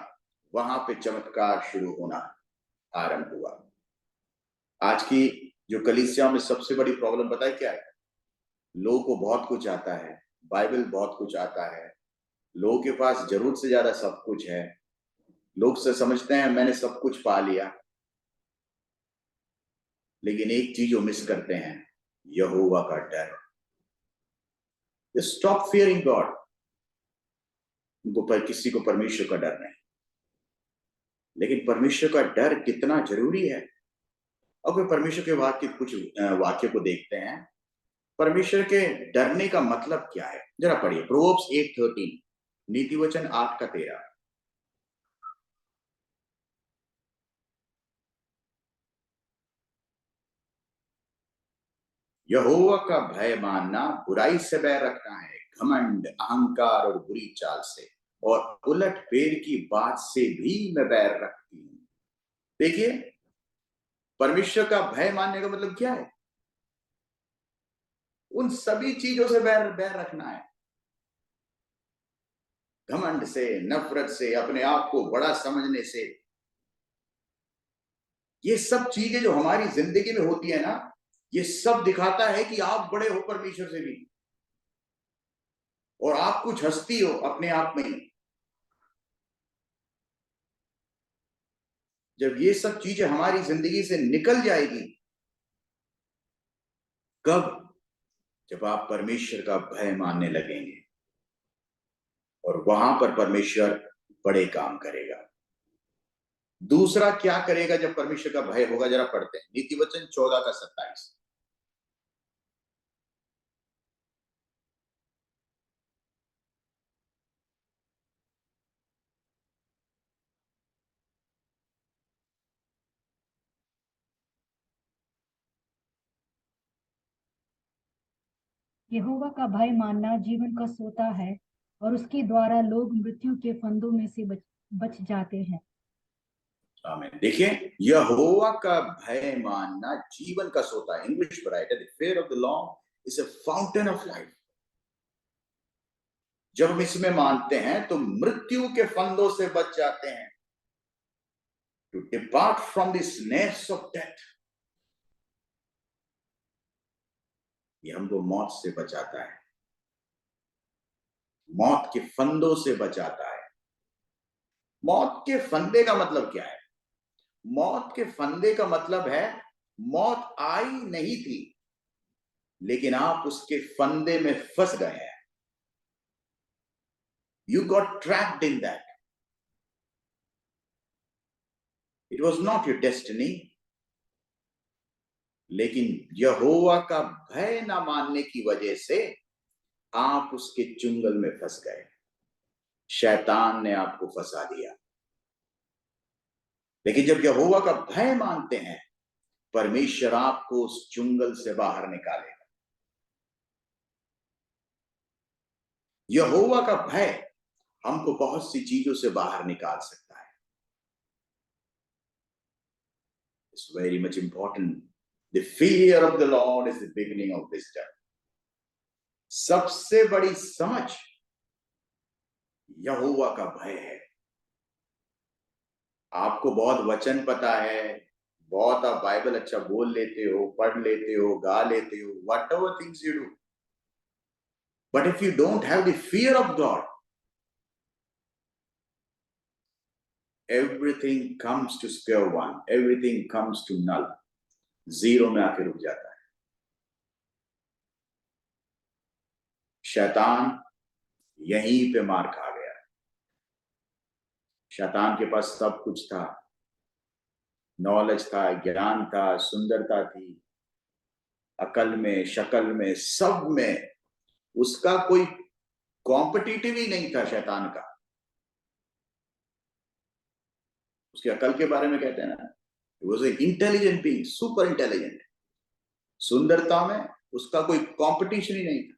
Speaker 1: वहां पे चमत्कार शुरू होना आरंभ हुआ। आज की जो कलीसिया में सबसे बड़ी प्रॉब्लम पता है क्या है? लोगों को बहुत कुछ आता है, बाइबल बहुत कुछ आता है, लोगों के पास जरूरत से ज्यादा सब कुछ है। लोग से समझते हैं मैंने सब कुछ पा लिया, लेकिन एक चीज वो मिस करते हैं, यहोवा का डर। Stop fearing God. उनको पर किसी को परमेश्वर का डर नहीं। लेकिन परमेश्वर का डर कितना जरूरी है। अब वे परमेश्वर के वाक्य, कुछ वाक्य को देखते हैं। परमेश्वर के डरने का मतलब क्या है? जरा पढ़िए प्रोवर्ब्स 8:13, नीति वचन 8:13। यहोवा का भय मानना बुराई से बैर रखना है, घमंड, अहंकार और बुरी चाल से, और उलट फेर की बात से भी मैं बैर रखती हूं। देखिए, परमेश्वर का भय मानने का मतलब क्या है? उन सभी चीजों से बैर रखना है। घमंड से, नफरत से, अपने आप को बड़ा समझने से। ये सब चीजें जो हमारी जिंदगी में होती है ना, ये सब दिखाता है कि आप बड़े हो परमेश्वर से भी, और आप कुछ हस्ती हो अपने आप में ही। जब ये सब चीजें हमारी जिंदगी से निकल जाएगी, कब? जब आप परमेश्वर का भय मानने लगेंगे, और वहां पर परमेश्वर बड़े काम करेगा। दूसरा क्या करेगा जब परमेश्वर का भय होगा? जरा पढ़ते हैं नीति वचन 14:27।
Speaker 2: यहोवा का भय मानना जीवन का सोता है, और उसके द्वारा लोग मृत्यु के फंदों में से बच जाते हैं।
Speaker 1: आमीन। देखिए, यहोवा का भय मानना जीवन का सोता है। इंग्लिश में राइट है, the fear of the Lord is a fountain of life. जब हम इसमें मानते हैं तो मृत्यु के फंदों से बच जाते हैं, to depart from this nets of death. ये हमको मौत से बचाता है, मौत के फंदों से बचाता है। मौत के फंदे का मतलब क्या है? मौत के फंदे का मतलब है मौत आई नहीं थी, लेकिन आप उसके फंदे में फंस गए हैं। You got trapped in that. It was not your destiny. लेकिन यहोवा का भय ना मानने की वजह से आप उसके चुंगल में फंस गए। शैतान ने आपको फंसा दिया। लेकिन जब यहोवा का भय मानते हैं, परमेश्वर आपको उस चुंगल से बाहर निकालेगा। यहोवा का भय हमको बहुत सी चीजों से बाहर निकाल सकता है। It's very much important. The fear of the Lord is the beginning of wisdom. सबसे बड़ी समझ यहोवा का भय है। आपको बहुत वचन पता है, बहुत आप बाइबल अच्छा बोल लेते हो, पढ़ लेते हो, गा लेते हो, whatever things you do. But if you don't have the fear of God, everything comes to square one, everything comes to null. Zero में आके रुक जाता है। शैतान यहीं पे मार खा गया। शैतान के पास सब कुछ था, नॉलेज था, ज्ञान था, सुंदरता थी, अकल में, शक्ल में, सब में उसका कोई कॉम्पिटिटिव ही नहीं था शैतान का। उसकी अकल के बारे में कहते हैं ना, वो इंटेलिजेंट बीइंग, सुपर इंटेलिजेंट। सुंदरता में उसका कोई कंपटीशन ही नहीं था,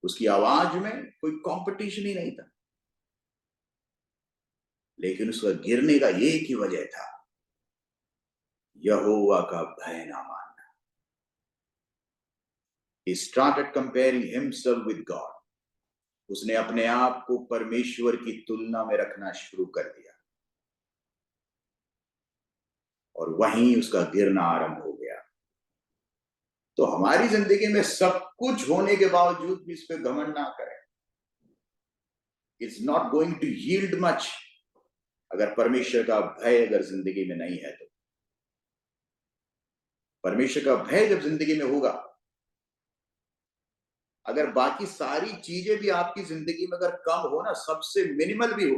Speaker 1: उसकी आवाज में कोई कंपटीशन ही नहीं था। लेकिन उसका गिरने का एक ही वजह था, यहोवा का भय ना मानना। He started comparing himself with God. उसने अपने आप को परमेश्वर की तुलना में रखना शुरू कर दिया, और वहीं उसका गिरना आरंभ हो गया। तो हमारी जिंदगी में सब कुछ होने के बावजूद भी इस पे घमंड ना करें। It's not going to yield much अगर परमेश्वर का भय अगर जिंदगी में नहीं है तो। परमेश्वर का भय जब जिंदगी में होगा, अगर बाकी सारी चीजें भी आपकी जिंदगी में अगर कम हो ना, सबसे मिनिमल भी हो,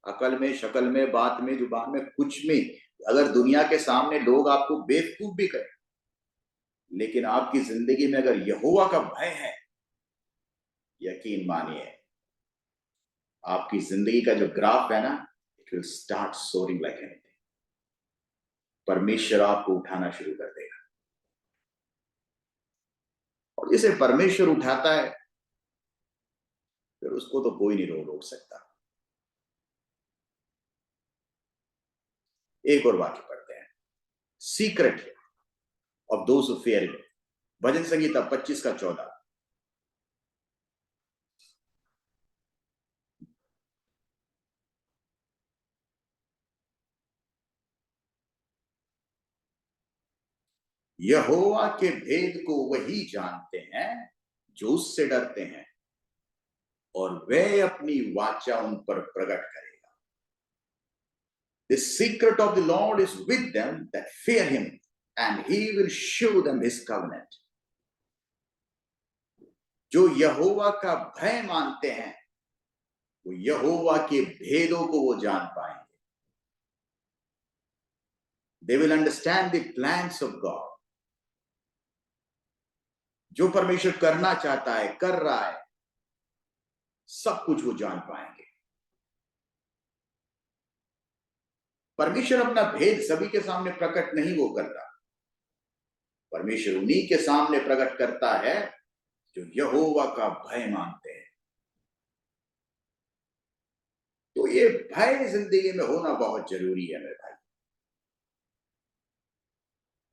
Speaker 1: अकल में, शक्ल में, बात में, जुबान में, कुछ में, अगर दुनिया के सामने लोग आपको बेवकूफ भी करें, लेकिन आपकी जिंदगी में अगर यहोवा का भय है, यकीन मानिए आपकी जिंदगी का जो ग्राफ है ना, it will start soaring like anything. परमेश्वर आपको उठाना शुरू कर देगा, और जिसे परमेश्वर उठाता है फिर उसको तो कोई नहीं रोक सकता। एक और वाक्य पढ़ते हैं, secret of those who fear him, Bhajan Sangeeta 25 का 14। यहोवा के भेद को वही जानते हैं जो उससे डरते हैं, और वह अपनी वाचा उन पर प्रकट करेगा। The secret of the Lord is with them that fear him, and he will show them his covenant. जो यहोवा का भय मानते हैं वो यहोवा के भेदों को वो जान पाएंगे। They will understand the plans of God. जो परमेश्वर करना चाहता है, कर रहा है, सब कुछ वो जान पाएंगे। परमेश्वर अपना भेद सभी के सामने प्रकट नहीं वो करता, परमेश्वर उन्हीं के सामने प्रकट करता है जो यहोवा का भय मानते हैं। तो ये भय जिंदगी में होना बहुत जरूरी है मेरे भाई।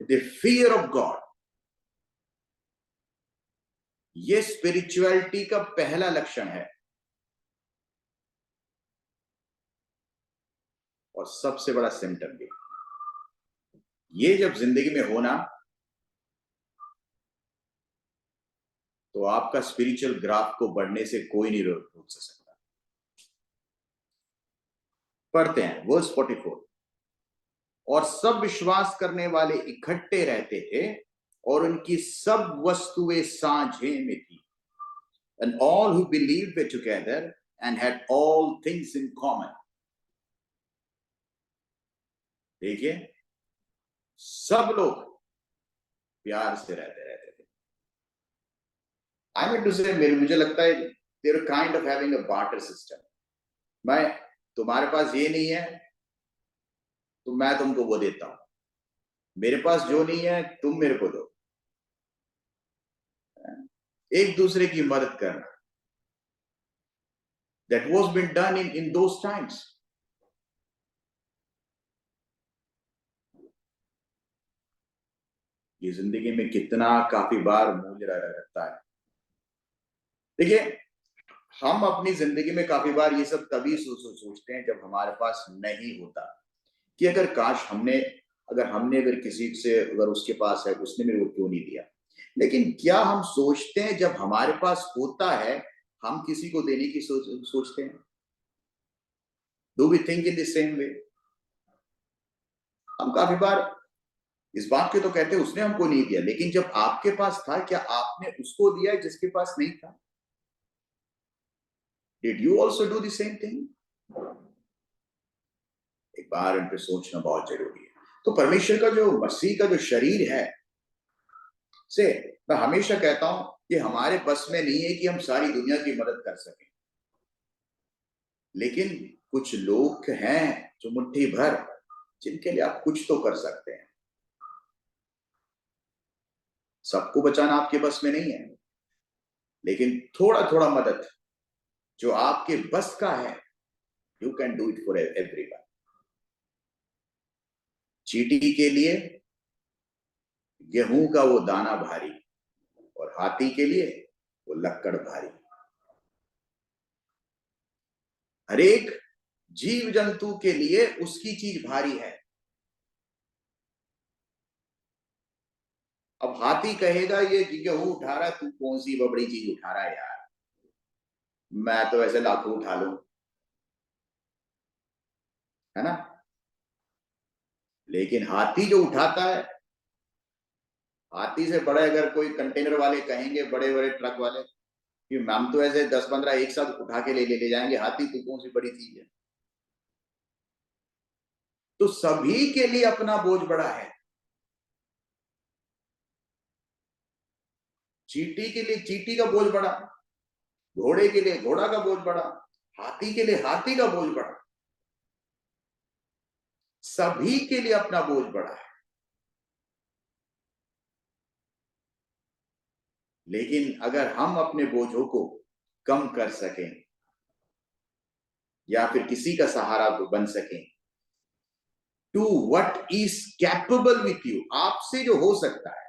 Speaker 1: द फियर ऑफ गॉड, ये स्पिरिचुअलिटी का पहला लक्षण है। और सबसे बड़ा सिम्टम ये जब जिंदगी में होना, तो आपका स्पिरिचुअल ग्राफ को बढ़ने से कोई नहीं रोक सकता। पढ़ते हैं वर्स 44, और सब विश्वास करने वाले इकट्ठे रहते थे और उनकी सब वस्तुएं साझे में थी। And all who believed were together and had all things in common. देखिए, सब लोग प्यार से रहते थे। I mean to say, मुझे लगता है they're kind of having a barter system. मैं तुम्हारे पास ये नहीं है तो मैं तुमको वो देता हूं, मेरे पास जो नहीं है तुम मेरे को दो, एक दूसरे की मदद करना। That was been done in those times. ये जिंदगी में कितना काफी बार मूल्य रखता है। देखिए, हम अपनी जिंदगी में काफी बार ये सब तभी सोचते हैं जब हमारे पास नहीं होता, कि अगर काश हमने अगर किसी से, अगर उसके पास है, उसने मेरे को क्यों नहीं दिया। लेकिन क्या हम सोचते हैं जब हमारे पास होता है हम किसी को देने की सोचते हैं? Do we think in the same way? हम काफी बार इस बात के तो कहते हैं उसने हमको नहीं दिया, लेकिन जब आपके पास था क्या आपने उसको दिया जिसके पास नहीं था? Did you also do the same thing? एक बार इन पे सोचना बहुत जरूरी है। तो परमेश्वर का जो मसीह का जो शरीर है से, मैं हमेशा कहता हूं कि हमारे बस में नहीं है कि हम सारी दुनिया की मदद कर सकें, लेकिन कुछ लोग हैं जो मुट्ठी भर, जिनके लिए आप कुछ तो कर सकते हैं। सबको बचाना आपके बस में नहीं है, लेकिन थोड़ा थोड़ा मदद जो आपके बस का है, you can do it for everyone. चींटी के लिए गेहूं का वो दाना भारी, और हाथी के लिए वो लक्कड़ भारी। हर एक जीव जंतु के लिए उसकी चीज भारी है। अब हाथी कहेगा ये गेहूं उठा रहा है, तू कौन सी बड़ी चीज उठा रहा है यार, मैं तो ऐसे लाखों उठा लूं, है ना। लेकिन हाथी जो उठाता है, हाथी से बड़े अगर कोई कंटेनर वाले कहेंगे, बड़े बड़े ट्रक वाले, कि हम तो ऐसे 10-15 एक साथ उठा के ले जाएंगे, हाथी तो कौन सी बड़ी चीज है। तो सभी के लिए अपना बोझ बड़ा है। चींटी के लिए चींटी का बोझ बड़ा, घोड़े के लिए घोड़ा का बोझ बड़ा, हाथी के लिए हाथी का बोझ बड़ा। सभी के लिए अपना बोझ बड़ा है। लेकिन अगर हम अपने बोझों को कम कर सकें या फिर किसी का सहारा बन सकें, to what is capable with you, आपसे जो हो सकता है,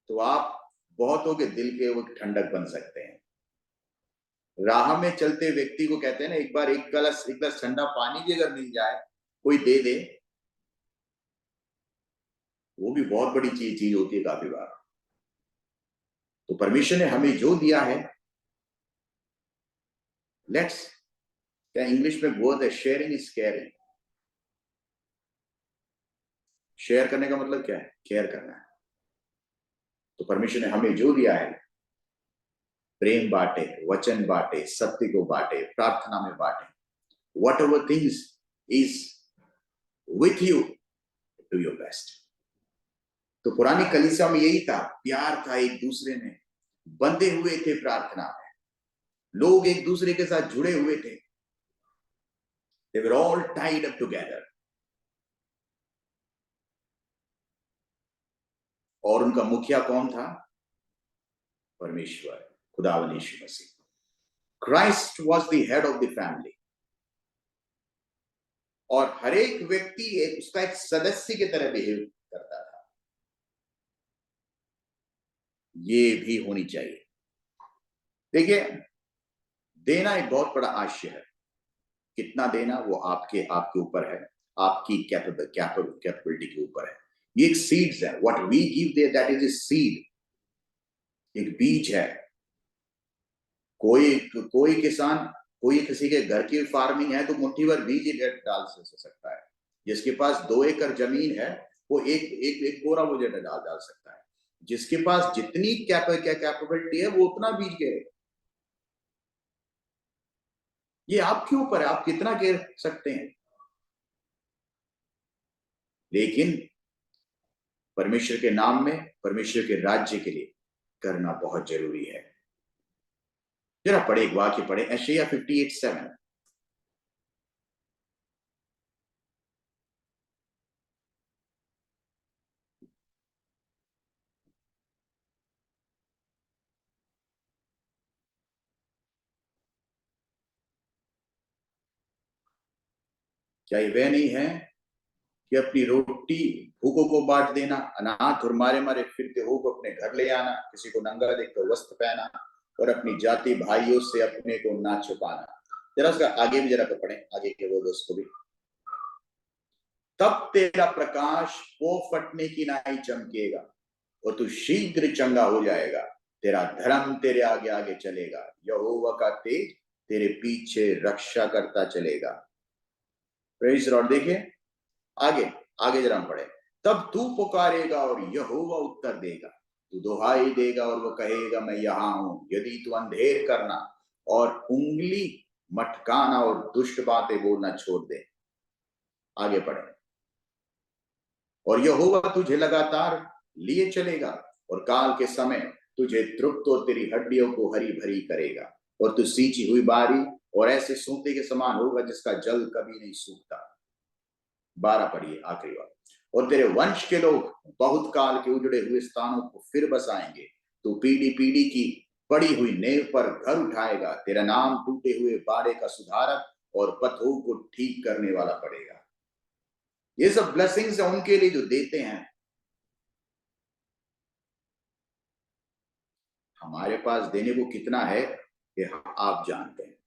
Speaker 1: तो आप बहुतों के दिल के वो ठंडक बन सकते हैं। राह में चलते व्यक्ति को कहते हैं ना, एक बार एक गिलास ठंडा पानी भी अगर मिल जाए, कोई दे दे, वो भी बहुत बड़ी चीज होती है काफी बार। तो परमेश्वर ने हमें जो दिया है, लेट्स, क्या इंग्लिश में बहुत है, शेयरिंग इज केयरिंग। शेयर करने का मतलब क्या है? केयर करना है। तो परमेश्वर ने हमें जो दिया है, प्रेम बांटे, वचन बांटे, सत्य को बांटे, प्रार्थना में बांटे। What ever things is with you, do your best. तो पुरानी कलीसिया में यही था, प्यार था, एक दूसरे में बंधे हुए थे, प्रार्थना में लोग एक दूसरे के साथ जुड़े हुए थे। They were all tied up together. और उनका मुखिया कौन था? परमेश्वर, खुदावन यीशु मसीह। Christ was the head of the family. और हर एक व्यक्ति उसका एक सदस्य की तरह बिहेव करता था। ये भी होनी चाहिए। देखिए, देना एक बहुत बड़ा आशय है। कितना देना वो आपके आपके ऊपर है, आपकी कैपेबिलिटी के ऊपर है। ये एक सीड्स है, what we give there that is a seed, एक बीज है। कोई कोई किसान, कोई किसी के घर की फार्मिंग है तो मुट्ठी भर बीज ही डाल से सकता है। जिसके पास 2 एकड़ जमीन है वो एक एक एक बोरा वो डाल डाल सकता है। जिसके पास जितनी कैपेबिलिटी है वो उतना बीज गिरे। ये आपके ऊपर है, आप कितना गिर सकते हैं। लेकिन परमेश्वर के नाम में, परमेश्वर के राज्य के लिए करना बहुत जरूरी है। जरा पढ़े, एक वाक्य पढ़े, यशायाह 58:7। क्या ये वह नहीं है कि अपनी रोटी भूखों को बांट देना, अनाथ और मारे मारे फिरते हो को अपने घर ले आना, किसी को नंगा देखकर वस्त्र पहना, और अपनी जाति भाइयों से अपने को ना छुपाना। जरा उसका आगे भी जरा पढ़े, आगे के वो दोस्त को भी। तब तेरा प्रकाश वो फटने की नाई चमकेगा और तू शीघ्र चंगा हो जाएगा। तेरा धर्म तेरे आगे आगे चलेगा, यहोवा का तेज तेरे पीछे रक्षा करता चलेगा। Praise Lord. देखिए आगे, आगे जरा हम पढ़े। तब तू पुकारेगा और यहोवा उत्तर देगा, तू दुहाई देगा और वो कहेगा मैं यहां हूं। यदि तू अंधेर करना और उंगली मटकाना और दुष्ट बातें बोलना छोड़ दे। आगे पढ़े। और यहोवा तुझे लगातार लिए चलेगा और काल के समय तुझे तृप्त और तेरी हड्डियों को हरी भरी करेगा, और तू सींची हुई बारी और ऐसे सोते के समान होगा जिसका जल कभी नहीं सूखता। 12 पढ़िए, आखिरी बार। और तेरे वंश के लोग बहुत काल के उजड़े हुए स्थानों को फिर बसाएंगे। तू पीढ़ी पीढ़ी की पड़ी हुई नेव पर घर उठाएगा। तेरा नाम टूटे हुए बाड़े का सुधारक और पथों को ठीक करने वाला पड़ेगा। ये सब ब्लेसिंग्स है उनके लिए जो देते हैं। हमारे पास देने को कितना है ये आप जानते हैं।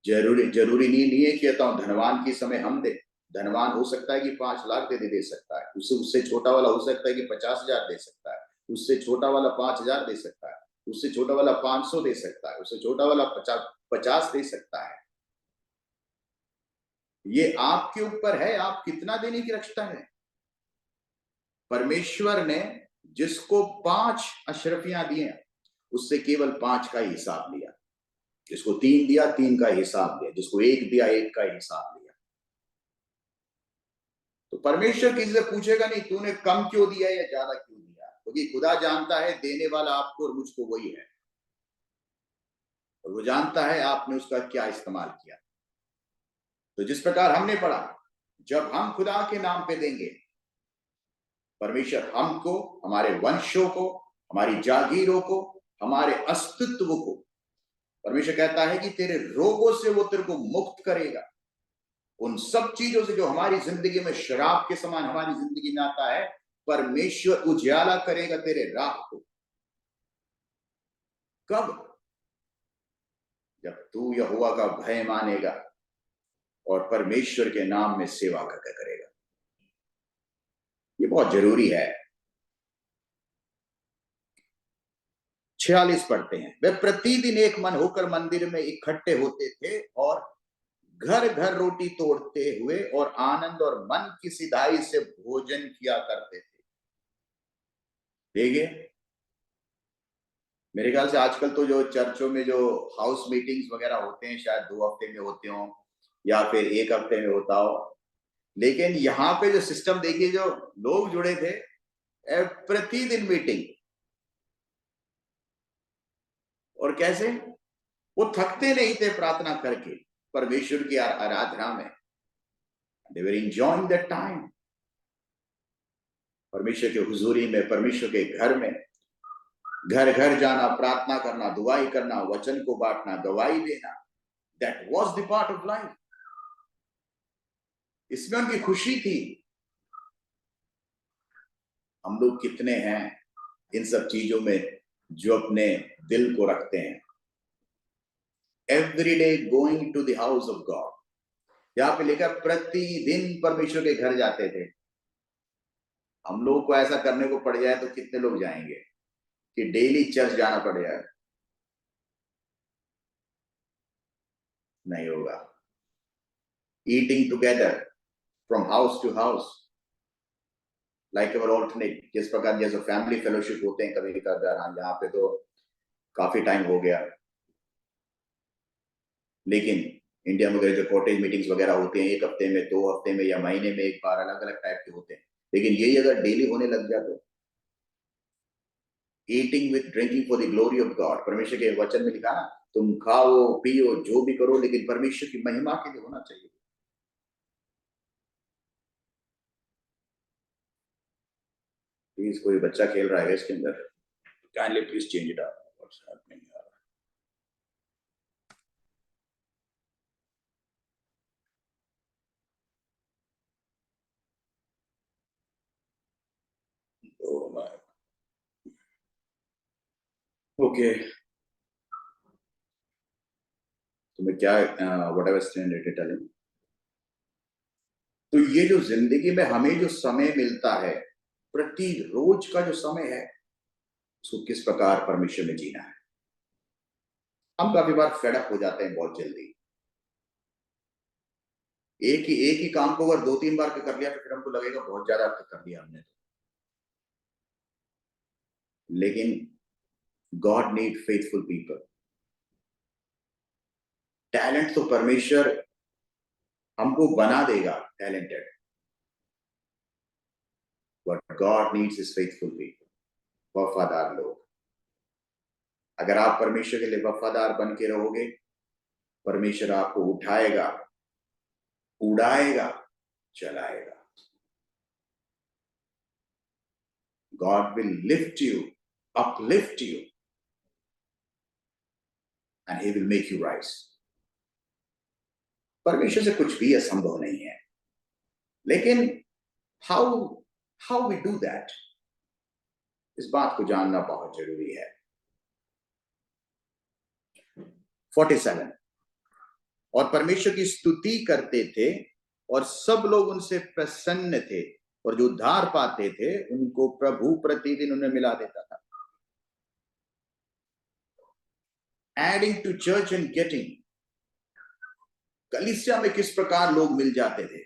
Speaker 1: जरूरी नहीं है कि धनवान के समय हम दे। धनवान हो सकता है कि 5 लाख दे सकता है, उससे छोटा वाला हो सकता है कि 50,000 दे सकता है, उससे छोटा वाला 5,000 दे सकता है, उससे छोटा वाला 500 दे सकता है, उससे छोटा वाला 50 दे सकता है। ये आपके ऊपर है, आप कितना देने की रखता है। परमेश्वर ने जिसको 5 अशरफियां दी हैं उससे केवल 5 का हिसाब लिया। जिसको 3 दिया 3 का हिसाब दिया, जिसको 1 दिया 1 का हिसाब लिया। तो परमेश्वर किसी से पूछेगा नहीं तूने कम क्यों दिया या ज्यादा क्यों दिया, क्योंकि खुदा जानता है देने वाला आपको और मुझको वही है, और वो जानता है आपने उसका क्या इस्तेमाल किया। तो जिस प्रकार हमने पढ़ा, जब हम खुदा के नाम पे देंगे, परमेश्वर हमको, हमारे वंशों को, हमारी जागीरों को, हमारे अस्तित्व को, परमेश्वर कहता है कि तेरे रोगों से वो तेरे को मुक्त करेगा। उन सब चीजों से जो हमारी जिंदगी में शराब के समान हमारी जिंदगी में आता है, परमेश्वर उजाला करेगा तेरे राह को। कब? जब तू यहोवा का भय मानेगा और परमेश्वर के नाम में सेवा करेगा। ये बहुत जरूरी है। 46 पढ़ते हैं। वे प्रतिदिन एक मन होकर मंदिर में इकट्ठे होते थे और घर घर रोटी तोड़ते हुए और आनंद और मन की सिधाई से भोजन किया करते थे। देखिए, मेरे ख्याल से आजकल तो जो चर्चों में जो हाउस मीटिंग्स वगैरह होते हैं शायद 2 हफ्ते में होते हो या फिर 1 हफ्ते में होता हो, लेकिन यहाँ पे जो सिस्टम देखिए, जो लोग जुड़े थे, प्रतिदिन मीटिंग। और कैसे वो थकते नहीं थे प्रार्थना करके परमेश्वर की आराधना में। दे वर एंजॉयिंग दैट टाइम। परमेश्वर के हुजूरी में, परमेश्वर के घर में, घर घर जाना, प्रार्थना करना, दुआई करना, वचन को बांटना, गवाही देना, that was the part of life. इसमें उनकी खुशी थी। हम लोग कितने हैं इन सब चीजों में जो अपने दिल को रखते हैं। Every day going to the house of God, यहाँ पे लिखा प्रतिदिन परमेश्वर के घर जाते थे। हम लोग को ऐसा करने को पड़ जाए तो कितने लोग जाएंगे कि डेली चर्च जाना पड़ जाए? नहीं होगा। Eating together from house to house like our alternate, जिस प्रकार जैसे फैमिली फेलोशिप होते हैं कभी कभार, हाँ यहाँ पे तो काफी टाइम हो गया, लेकिन इंडिया में जो कॉटेज मीटिंग्स वगैरह होते हैं 1 हफ्ते में, 2 हफ्ते में या महीने में एक बार, अलग अलग टाइप के होते हैं, लेकिन यही अगर डेली होने लग जाए तो eating with drinking for the glory of God, परमेश्वर के वचन में लिखा ना, तुम खाओ पियो जो भी करो लेकिन परमेश्वर की महिमा के लिए होना चाहिए। प्लीज, कोई बच्चा खेल रहा है इसके अंदर, kindly please change it up. What's happening? Oh my, okay, तो मैं क्या व्हाट एवर स्टैंडर्ड टेलिंग, तो ये जो जिंदगी में हमें जो समय मिलता है, प्रति रोज का जो समय है, उसको किस प्रकार परमेश्वर में जीना है। हम काफी बार फेडअप हो जाते हैं बहुत जल्दी, एक ही काम को अगर 2-3 बार कर लिया तो फिर हमको लगेगा बहुत ज्यादा कर लिया हमने, लेकिन God need faithful people. Talent तो परमेश्वर हमको बना देगा talented, but God needs is faithful people, वफादार लोग। अगर आप परमेश्वर के लिए वफादार बन के रहोगे, परमेश्वर आपको उठाएगा, उड़ाएगा, चलाएगा। God will lift you, uplift you, and He will make you rise. परमेश्वर से कुछ भी असंभव नहीं है, लेकिन how we do that, इस बात को जानना बहुत जरूरी है। 47, और परमेश्वर की स्तुति करते थे और सब लोग उनसे प्रसन्न थे, और जो उद्धार पाते थे उनको प्रभु प्रतिदिन उन्हें मिला देता था। Adding to church and getting, कलीसिया में किस प्रकार लोग मिल जाते थे।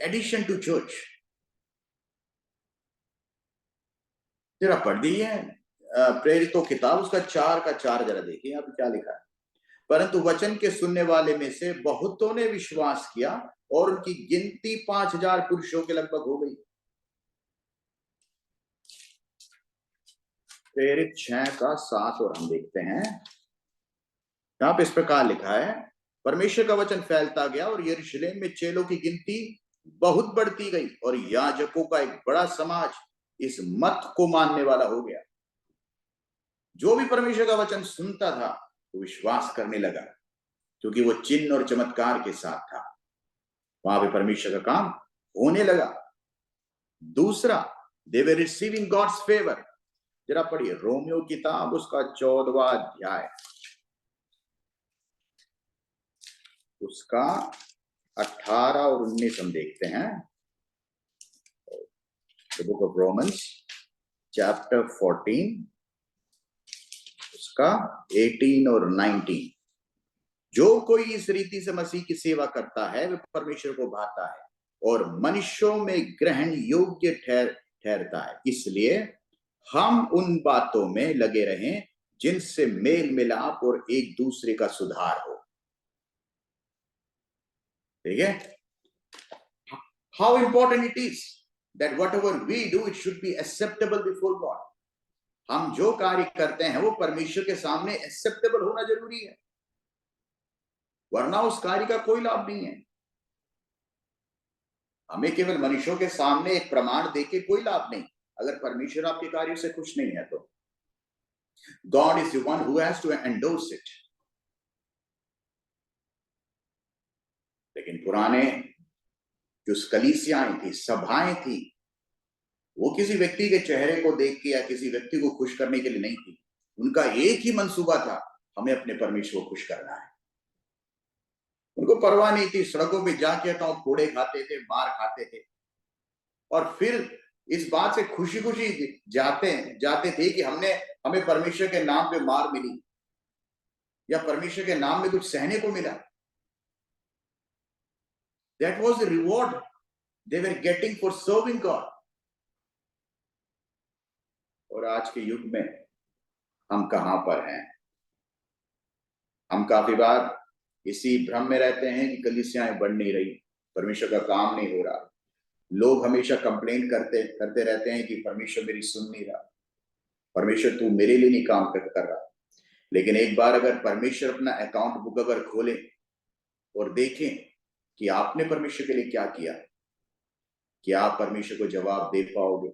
Speaker 1: एडिशन टू चर्च, जरा पढ़ दिए प्रेरितों किताब उसका 4 जरा देखिए यहाँ पे क्या लिखा है। परंतु वचन के सुनने वाले में से बहुतों ने विश्वास किया और उनकी गिनती 5000 पुरुषों के लगभग हो गई। प्रेरित 6:7 और हम देखते हैं, यहाँ पे इस प्रकार लिखा है, परमेश्वर का वचन फैलता गया और यरूशलेम में चेलों की गिनती बहुत बढ़ती गई और याजकों का एक बड़ा समाज इस मत को मानने वाला हो गया। जो भी परमेश्वर का वचन सुनता था वो विश्वास करने लगा, क्योंकि वो चिन्ह और चमत्कार के साथ था। वहां पे परमेश्वर का काम होने लगा। दूसरा, दे वर रिसीविंग गॉड्स फेवर। जरा पढ़िए रोमियो किताब उसका 14वां अध्याय, उसका 18 और 19 हम देखते हैं। The book of Romans chapter 14 उसका 18 और 19। जो कोई इस रीति से मसीह की सेवा करता है वह परमेश्वर को भाता है और मनुष्यों में ग्रहण योग्य ठहरता है, इसलिए हम उन बातों में लगे रहें जिनसे मेल मिलाप और एक दूसरे का सुधार हो। ठीक है, how important it is that whatever we do it should be acceptable before God। हम जो कार्य करते हैं वो परमेश्वर के सामने एक्सेप्टेबल होना जरूरी है, वरना उस कार्य का कोई लाभ नहीं है। हमें केवल मनुष्यों के सामने एक प्रमाण देके कोई लाभ नहीं, अगर परमेश्वर आपके कार्यों से खुश नहीं है तो। God is the one who has to endorse it। लेकिन पुराने जो कलीसियाएं थी, सभाएं थी, वो किसी व्यक्ति के चेहरे को देख के या किसी व्यक्ति को खुश करने के लिए नहीं थी। उनका एक ही मंसूबा था हमें अपने परमेश्वर को खुश करना है। उनको परवाह नहीं थी, सड़कों पे जाके तो कोड़े खाते थे, मार खाते थे, और फिर इस बात से खुशी खुशी जाते थे कि हमें परमेश्वर के नाम पे मार मिली या परमेश्वर के नाम में कुछ सहने को मिला। That was the reward they were getting for serving God. और आज के युग में हम कहां पर हैं? हम काफी बार इसी भ्रम में रहते हैं कि कलीसियाएं बढ़ नहीं रही, परमेश्वर का काम नहीं हो रहा। लोग हमेशा कंप्लेन करते करते रहते हैं कि परमेश्वर मेरी सुन नहीं रहा, परमेश्वर तू मेरे लिए नहीं काम कर रहा। लेकिन एक बार अगर परमेश्वर अपना अकाउंट बुक अगर खोले और देखें कि आपने परमेश्वर के लिए क्या किया, क्या आप परमेश्वर को जवाब दे पाओगे?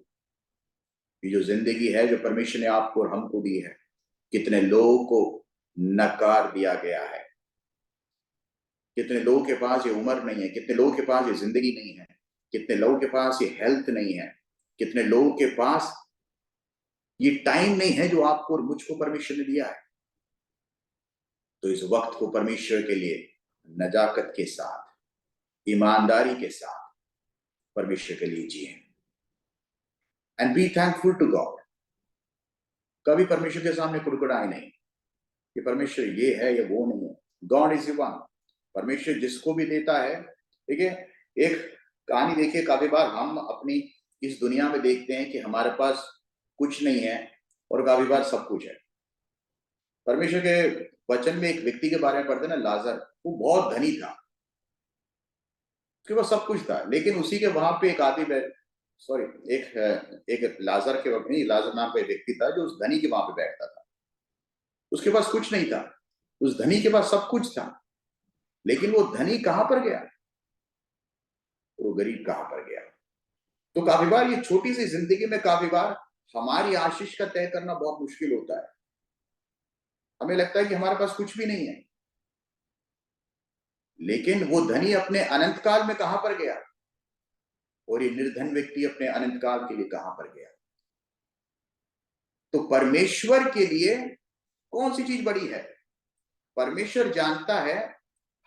Speaker 1: ये जो जिंदगी है जो परमेश्वर ने आपको और हमको दी है, कितने लोगों को नकार दिया गया है, कितने लोगों के पास ये उम्र नहीं है, कितने लोगों के पास ये जिंदगी नहीं है, कितने लोगों के पास ये हेल्थ नहीं है, कितने लोगों के पास ये टाइम नहीं है जो आपको और मुझको परमेश्वर ने दिया है। तो इस वक्त को परमेश्वर के लिए नजाकत के साथ, ईमानदारी के साथ परमेश्वर के लिए जिए and be thankful to God. कभी परमेश्वर के सामने कुड़कुड़ाए नहीं कि परमेश्वर ये है या वो नहीं है। God is one. परमेश्वर जिसको भी देता है, ठीक है। एक कहानी देखिए, काफी बार हम अपनी इस दुनिया में देखते हैं कि हमारे पास कुछ नहीं है और काफी बार सब कुछ है। परमेश्वर के वचन में एक व्यक्ति के बारे में पढ़ते ना, लाजर, वो बहुत धनी था, उसके पास सब कुछ था, लेकिन उसी के वहां पे एक आदमी, सॉरी, एक लाजर के वक्त नहीं, लाजर नाम का एक व्यक्ति था जो उस धनी के वहां पे बैठता था। उसके पास कुछ नहीं था, उस धनी के पास सब कुछ था, लेकिन वो धनी कहां पर गया, वो गरीब कहां पर गया। तो काफी बार ये छोटी सी जिंदगी में काफी बार हमारी आशीष का तय करना बहुत मुश्किल होता है। हमें लगता है कि हमारे पास कुछ भी नहीं है, लेकिन वो धनी अपने अनंत काल में कहां पर गया और ये निर्धन व्यक्ति अपने अनंत काल के लिए कहां पर गया। तो परमेश्वर के लिए कौन सी चीज बड़ी है? परमेश्वर जानता है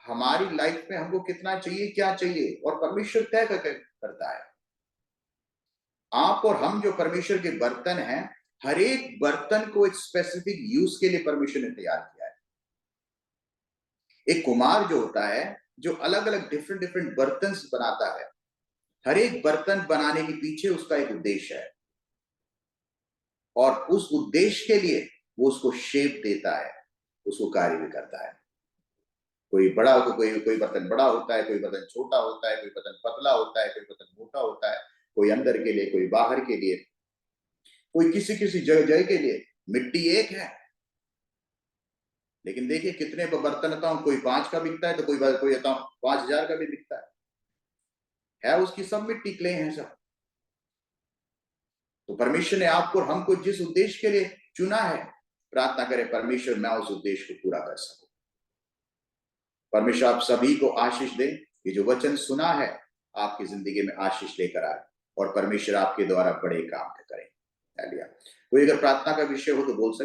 Speaker 1: हमारी लाइफ में हमको कितना चाहिए, क्या चाहिए, और परमेश्वर तय करता है। आप और हम जो परमेश्वर के बर्तन हैं, हर एक बर्तन को एक स्पेसिफिक यूज के लिए परमेश्वर ने तैयार किया है। एक कुम्हार जो होता है, जो अलग अलग डिफरेंट डिफरेंट बर्तन बनाता है, हर एक बर्तन बनाने के पीछे उसका एक उद्देश्य है, और उस उद्देश्य के लिए वो उसको शेप देता है, उसको कार्य भी करता है। कोई बड़ा हो, कोई बर्तन बड़ा होता है, कोई बर्तन छोटा होता है, कोई बर्तन पतला होता है, कोई बर्तन मोटा होता है, कोई अंदर के लिए, कोई बाहर के लिए, कोई किसी किसी जगह के लिए। मिट्टी एक है, लेकिन देखिए कितने बर्तन होता है, कोई 5 का बिकता है तो कोई 5,000 का भी बिकता है उसकी सब मिट्टी, क्ले है सब। तो परमेश्वर ने आपको और हमको जिस उद्देश्य के लिए चुना है, प्रार्थना करें परमेश्वर मैं उस उद्देश्य को पूरा कर सकूं। परमेश्वर आप सभी को आशीष दे। ये जो वचन सुना है आपकी जिंदगी में आशीष लेकर आए, और परमेश्वर आपके द्वारा बड़े काम करें। कोई अगर प्रार्थना का विषय हो तो बोल सकते।